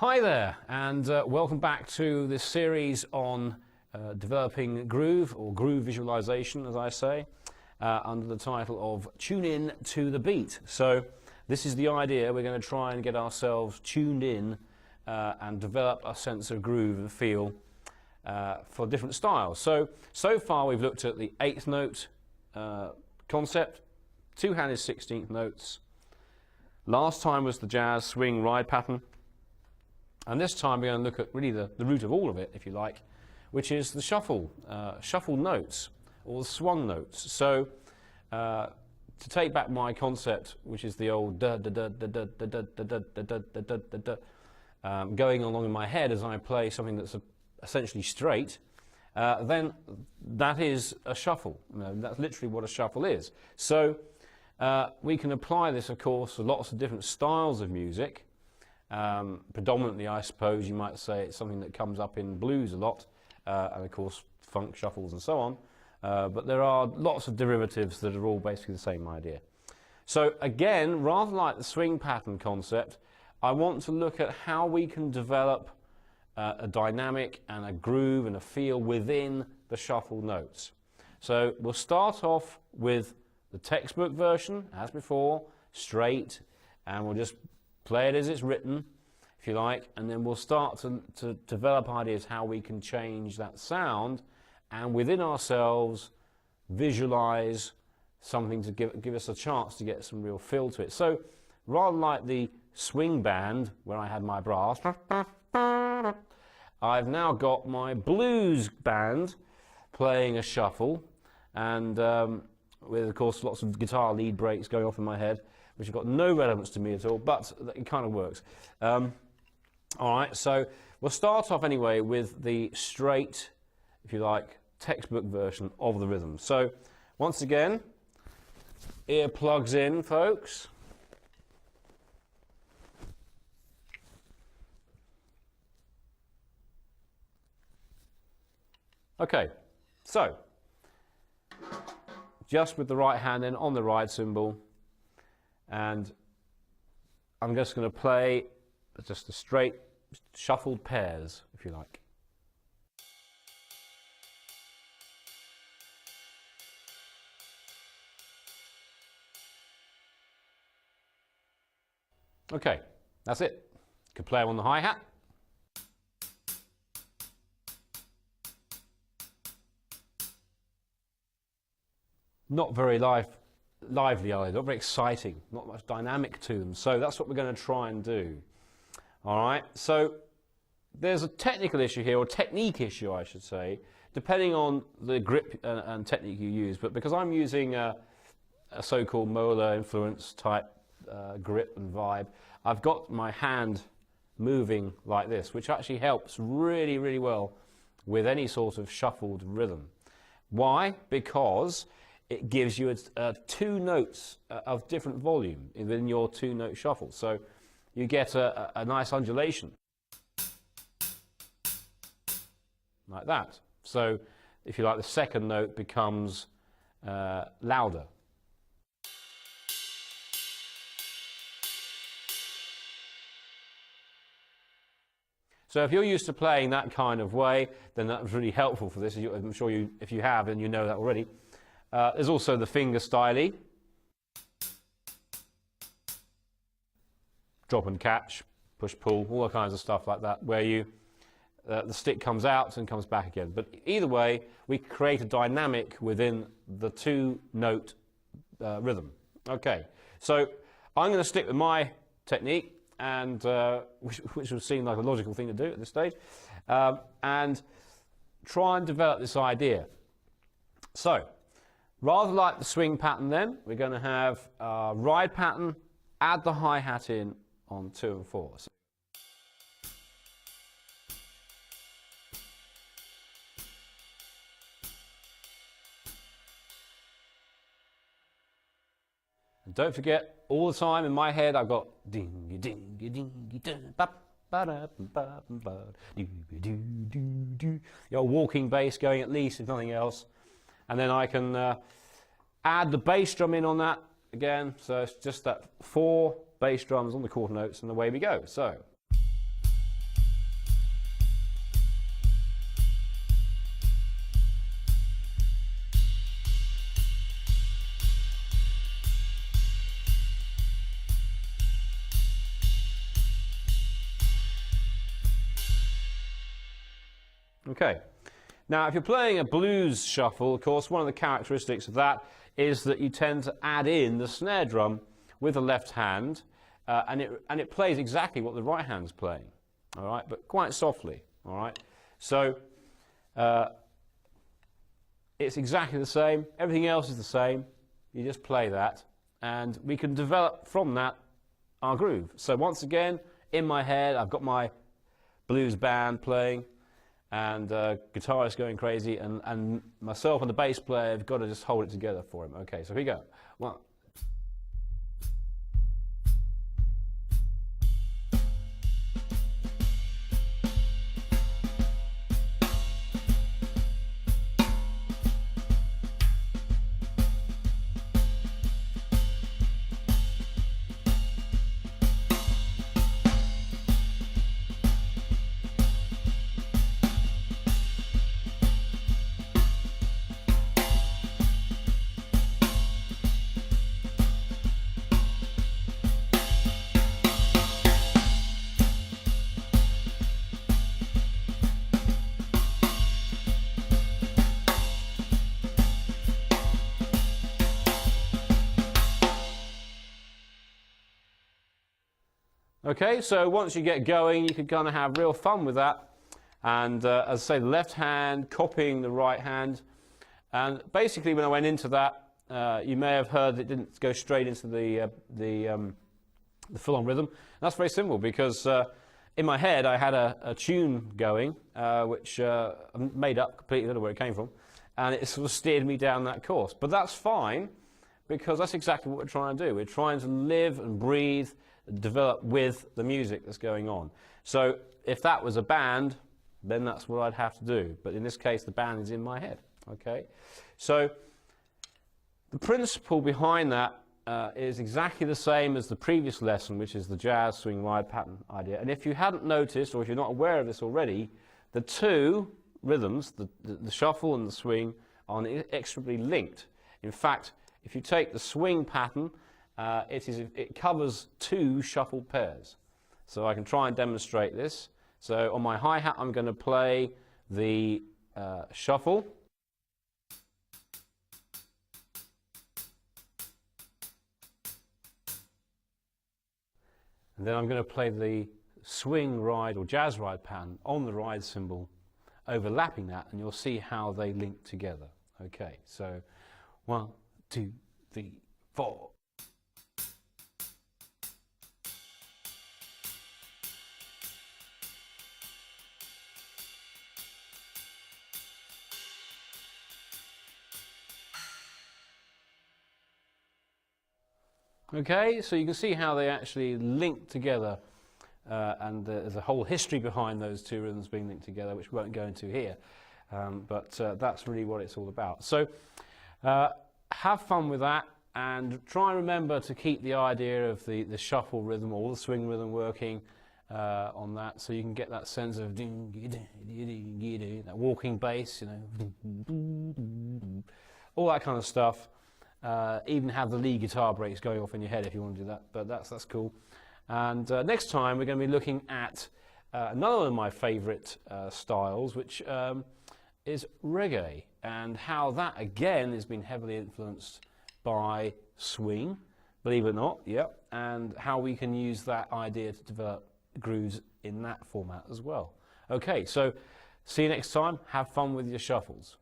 Hi there, and welcome back to this series on developing groove, or groove visualization as I say, under the title of Tune In to the Beat. So this is the idea. We're going to try and get ourselves tuned in and develop a sense of groove and feel for different styles. So far we've looked at the 8th note concept, two-handed 16th notes. Last time was the jazz swing ride pattern. And this time we're going to look at really the root of all of it, if you like, which is the shuffle notes, or the swung notes. So to take back my concept, which is the old da da da da da da da da da da da da, going along in my head as I play something that's essentially straight, then that is a shuffle. That's literally what a shuffle is. So we can apply this, of course, to lots of different styles of music. Predominantly, I suppose you might say it's something that comes up in blues a lot, and of course funk, shuffles and so on, but there are lots of derivatives that are all basically the same idea. So again, rather like the swing pattern concept, I want to look at how we can develop a dynamic and a groove and a feel within the shuffle notes. So we'll start off with the textbook version, as before, straight, and we'll just play it as it's written, if you like, and then we'll start to develop ideas how we can change that sound and within ourselves visualize something to give us a chance to get some real feel to it. So rather like the swing band where I had my brass, I've now got my blues band playing a shuffle, and with of course lots of guitar lead breaks going off in my head, which have got no relevance to me at all, but it kind of works. All right, so we'll start off anyway with the straight, if you like, textbook version of the rhythm. So once again, ear plugs in, folks. Okay, so just with the right hand then on the ride cymbal, and I'm just going to play just the straight shuffled pairs, if you like. Okay, that's it. You can play them on the hi-hat. Not very lively, are they? Not very exciting, not much dynamic to them. So that's what we're going to try and do. All right, so there's a technical issue here, or technique issue, I should say, depending on the grip and technique you use. But because I'm using a so-called molar influence type grip and vibe, I've got my hand moving like this, which actually helps really, really well with any sort of shuffled rhythm. Why? Because it gives you two notes of different volume within your two-note shuffle. So you get a nice undulation, like that. So if you like, the second note becomes louder. So if you're used to playing that kind of way, then that was really helpful for this. I'm sure if you have, and you know that already. There's also the finger styly, drop and catch, push pull, all kinds of stuff like that, where the stick comes out and comes back again. But either way, we create a dynamic within the two-note rhythm. Okay, so I'm going to stick with my technique, and which would seem like a logical thing to do at this stage, and try and develop this idea. So rather like the swing pattern then, we're going to have a ride pattern, add the hi-hat in on 2 and 4. So and don't forget, all the time in my head I've got ding ding ding ding ba ba da ba ba do do do do, your walking bass going at least, if nothing else. And then I can add the bass drum in on that again, so it's just that 4 bass drums on the quarter notes, and away we go. So Okay. Now, if you're playing a blues shuffle, of course, one of the characteristics of that is that you tend to add in the snare drum with the left hand, and it plays exactly what the right hand's playing, all right, but quite softly, all right. So it's exactly the same. Everything else is the same. You just play that, and we can develop from that our groove. So once again, in my head, I've got my blues band playing, and guitarist going crazy, and myself and the bass player have got to just hold it together for him. Okay, so here we go. One. Okay, so once you get going, you can kind of have real fun with that. And as I say, the left hand copying the right hand. And basically, when I went into that, you may have heard it didn't go straight into the full-on rhythm. And that's very simple because in my head, I had a tune going, which I made up completely, I don't know where it came from. And it sort of steered me down that course. But that's fine, because that's exactly what we're trying to do. We're trying to live and breathe, develop with the music that's going on. So if that was a band, then that's what I'd have to do. But in this case, the band is in my head. Okay, so the principle behind that is exactly the same as the previous lesson, which is the jazz swing ride pattern idea. And if you hadn't noticed, or if you're not aware of this already, the two rhythms, the shuffle and the swing, are inextricably linked. In fact, if you take the swing pattern, it covers two shuffle pairs. So I can try and demonstrate this. So on my hi-hat, I'm going to play the shuffle. And then I'm going to play the swing ride or jazz ride pattern on the ride cymbal, overlapping that, and you'll see how they link together. Okay, so 1, 2, 3, 4. Okay, so you can see how they actually link together, and there's a whole history behind those two rhythms being linked together, which we won't go into here, but that's really what it's all about. So have fun with that, and try and remember to keep the idea of the shuffle rhythm or the swing rhythm working on that, so you can get that sense of that walking bass, you know, all that kind of stuff. Even have the lead guitar breaks going off in your head if you want to do that, but that's cool. And next time we're going to be looking at another of my favourite styles, which is reggae, and how that again has been heavily influenced by swing, believe it or not, yep, and how we can use that idea to develop grooves in that format as well. Okay, so see you next time. Have fun with your shuffles.